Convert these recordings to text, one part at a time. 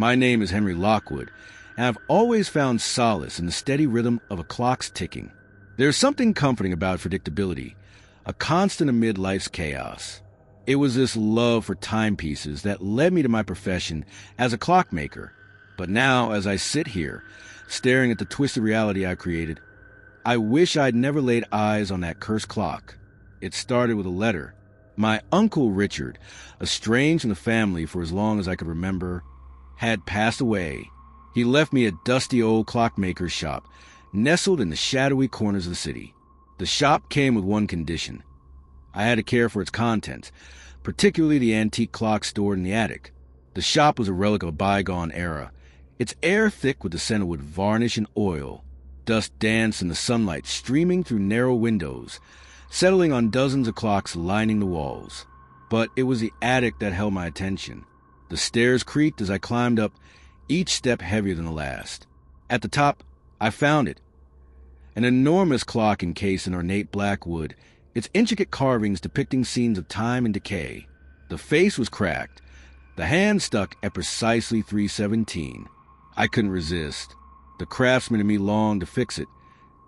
My name is Henry Lockwood, and I've always found solace in the steady rhythm of a clock's ticking. There's something comforting about predictability, a constant amid life's chaos. It was this love for timepieces that led me to my profession as a clockmaker. But now, as I sit here, staring at the twisted reality I created, I wish I'd never laid eyes on that cursed clock. It started with a letter. My Uncle Richard, estranged from the family for as long as I could remember, had passed away. He left me a dusty old clockmaker's shop, nestled in the shadowy corners of the city. The shop came with one condition. I had to care for its contents, particularly the antique clock stored in the attic. The shop was a relic of a bygone era, its air thick with the scent of wood varnish and oil. Dust danced in the sunlight streaming through narrow windows, settling on dozens of clocks lining the walls. But it was the attic that held my attention. The stairs creaked as I climbed up, each step heavier than the last. At the top, I found it. An enormous clock encased in ornate black wood, its intricate carvings depicting scenes of time and decay. The face was cracked, the hand stuck at precisely 3:17. I couldn't resist. The craftsman in me longed to fix it,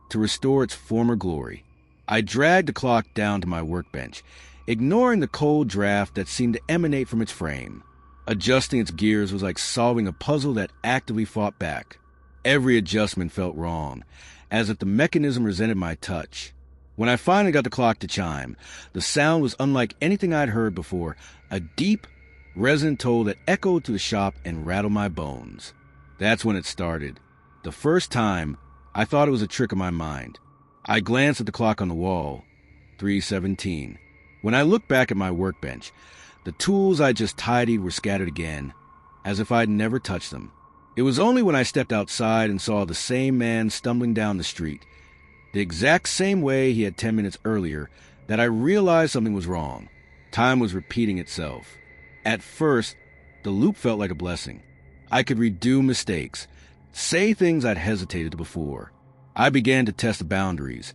to restore its former glory. I dragged the clock down to my workbench, ignoring the cold draft that seemed to emanate from its frame. Adjusting its gears was like solving a puzzle that actively fought back. Every adjustment felt wrong, as if the mechanism resented my touch. When I finally got the clock to chime, the sound was unlike anything I'd heard before, a deep, resonant toll that echoed through the shop and rattled my bones. That's when it started. The first time, I thought it was a trick of my mind. I glanced at the clock on the wall, 3:17. When I looked back at my workbench, the tools I just tidied were scattered again, as if I'd never touched them. It was only when I stepped outside and saw the same man stumbling down the street, the exact same way he had 10 minutes earlier, that I realized something was wrong. Time was repeating itself. At first, the loop felt like a blessing. I could redo mistakes, say things I'd hesitated to before. I began to test the boundaries,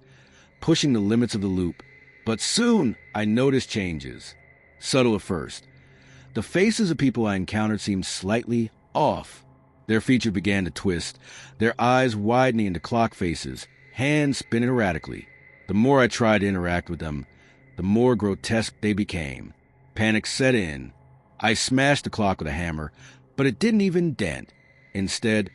pushing the limits of the loop, but soon I noticed changes. Subtle at first. The faces of people I encountered seemed slightly off. Their features began to twist, their eyes widening into clock faces, hands spinning erratically. The more I tried to interact with them, the more grotesque they became. Panic set in. I smashed the clock with a hammer, but it didn't even dent. Instead,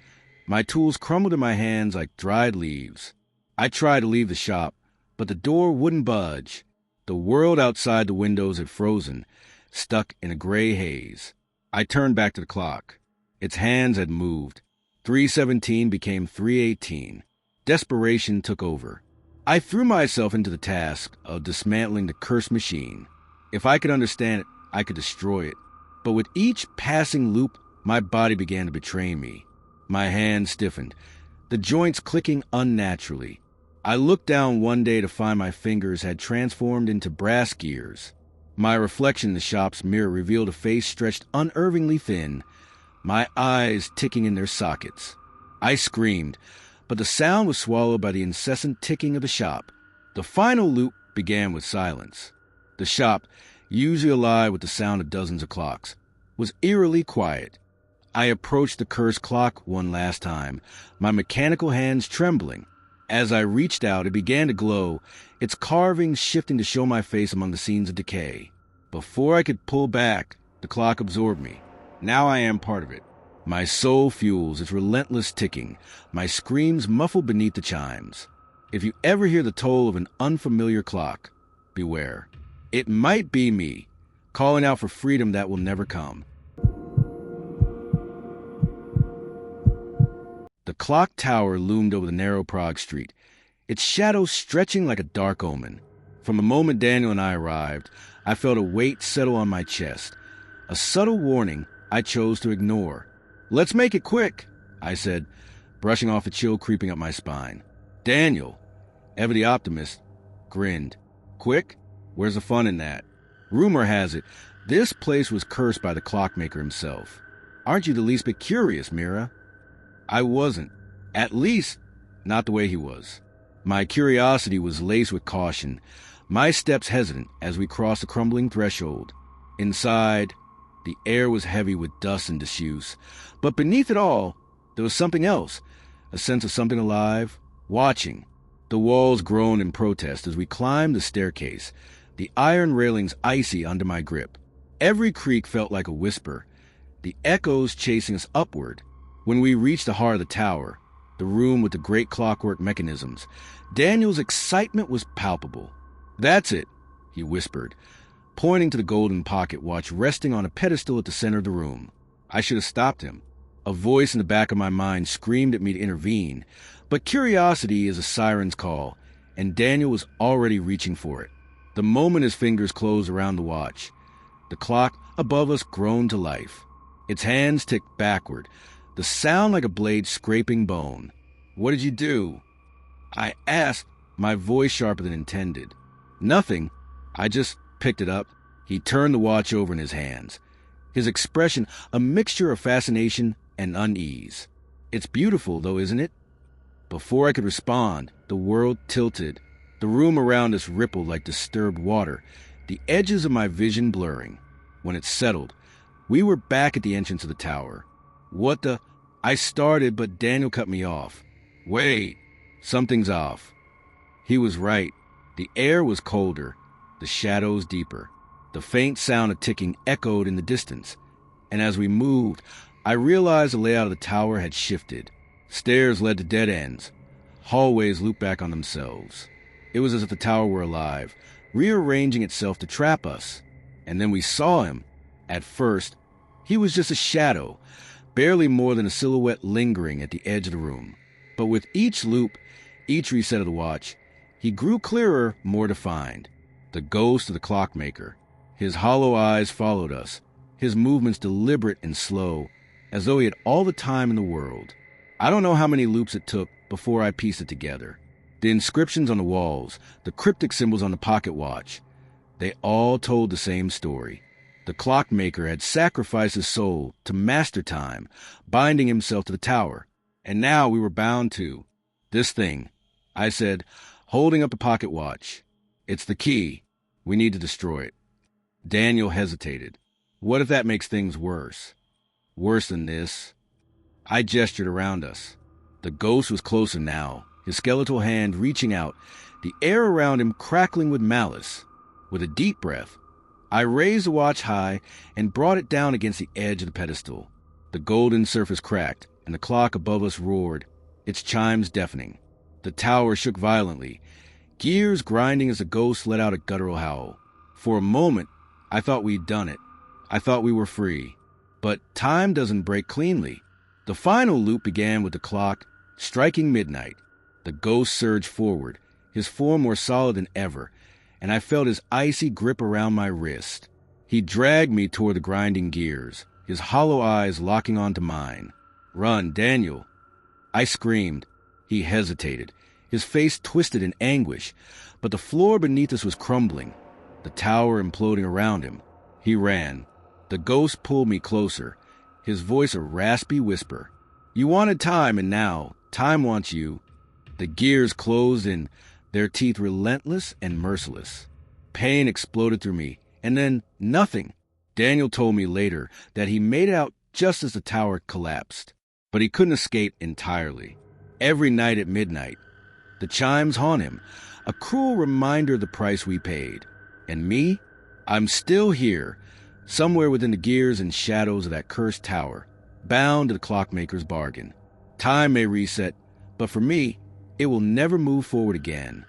my tools crumbled in my hands like dried leaves. I tried to leave the shop, but the door wouldn't budge. The world outside the windows had frozen, stuck in a gray haze. I turned back to the clock. Its hands had moved. 3:17 became 3:18. Desperation took over. I threw myself into the task of dismantling the cursed machine. If I could understand it, I could destroy it. But with each passing loop, my body began to betray me. My hands stiffened, the joints clicking unnaturally. I looked down one day to find my fingers had transformed into brass gears. My reflection in the shop's mirror revealed a face stretched unervingly thin, my eyes ticking in their sockets. I screamed, but the sound was swallowed by the incessant ticking of the shop. The final loop began with silence. The shop, usually alive with the sound of dozens of clocks, was eerily quiet. I approached the cursed clock one last time, my mechanical hands trembling. As I reached out, it began to glow, its carvings shifting to show my face among the scenes of decay. Before I could pull back, the clock absorbed me. Now I am part of it. My soul fuels its relentless ticking, my screams muffled beneath the chimes. If you ever hear the toll of an unfamiliar clock, beware. It might be me, calling out for freedom that will never come. The clock tower loomed over the narrow Prague street, its shadow stretching like a dark omen. From the moment Daniel and I arrived, I felt a weight settle on my chest, a subtle warning I chose to ignore. "Let's make it quick," I said, brushing off the chill creeping up my spine. Daniel, ever the optimist, grinned. "Quick? Where's the fun in that? Rumor has it, this place was cursed by the clockmaker himself. Aren't you the least bit curious, Mira?" I wasn't. At least, not the way he was. My curiosity was laced with caution, my steps hesitant as we crossed the crumbling threshold. Inside, The air was heavy with dust and disuse. But beneath it all, there was something else, a sense of something alive, watching. The walls groaned in protest as we climbed the staircase, the iron railings icy under my grip. Every creak felt like a whisper, the echoes chasing us upward. When we reached the heart of the tower, the room with the great clockwork mechanisms, Daniel's excitement was palpable. "That's it," he whispered, pointing to the golden pocket watch resting on a pedestal at the center of the room. I should have stopped him. A voice in the back of my mind screamed at me to intervene, but curiosity is a siren's call, and Daniel was already reaching for it. The moment his fingers closed around the watch, the clock above us groaned to life. Its hands ticked backward, the sound like a blade scraping bone. "What did you do?" I asked, my voice sharper than intended. "Nothing. I just picked it up." He turned the watch over in his hands, his expression a mixture of fascination and unease. "It's beautiful, though, isn't it?" Before I could respond, the world tilted. The room around us rippled like disturbed water, the edges of my vision blurring. When it settled, we were back at the entrance of the tower. "What the—" I started, but Daniel cut me off. "Wait, something's off." He was right. The air was colder, the shadows deeper. The faint sound of ticking echoed in the distance, and as we moved, I realized the layout of the tower had shifted. Stairs led to dead ends. Hallways looped back on themselves. It was as if the tower were alive, rearranging itself to trap us. And then we saw him. At first, he was just a shadow, barely more than a silhouette lingering at the edge of the room. But with each loop, each reset of the watch, he grew clearer, more defined. The ghost of the clockmaker. His hollow eyes followed us, his movements deliberate and slow, as though he had all the time in the world. I don't know how many loops it took before I pieced it together. The inscriptions on the walls, the cryptic symbols on the pocket watch, they all told the same story. The clockmaker had sacrificed his soul to master time, binding himself to the tower. And now we were bound to this thing, I said, holding up the pocket watch. "It's the key. We need to destroy it." Daniel hesitated. "What if that makes things worse?" "Worse than this." I gestured around us. The ghost was closer now, his skeletal hand reaching out, the air around him crackling with malice. With a deep breath, I raised the watch high and brought it down against the edge of the pedestal. The golden surface cracked, and the clock above us roared, its chimes deafening. The tower shook violently, gears grinding as the ghost let out a guttural howl. For a moment, I thought we'd done it. I thought we were free. But time doesn't break cleanly. The final loop began with the clock striking midnight. The ghost surged forward, his form more solid than ever, and I felt his icy grip around my wrist. He dragged me toward the grinding gears, his hollow eyes locking onto mine. "Run, Daniel!" I screamed. He hesitated, his face twisted in anguish, but the floor beneath us was crumbling, the tower imploding around him. He ran. The ghost pulled me closer, his voice a raspy whisper. "You wanted time, and now time wants you." The gears closed in, their teeth relentless and merciless. Pain exploded through me, and then nothing. Daniel told me later that he made it out just as the tower collapsed, but he couldn't escape entirely. Every night at midnight, the chimes haunt him, a cruel reminder of the price we paid. And me? I'm still here, somewhere within the gears and shadows of that cursed tower, bound to the clockmaker's bargain. Time may reset, but for me, it will never move forward again.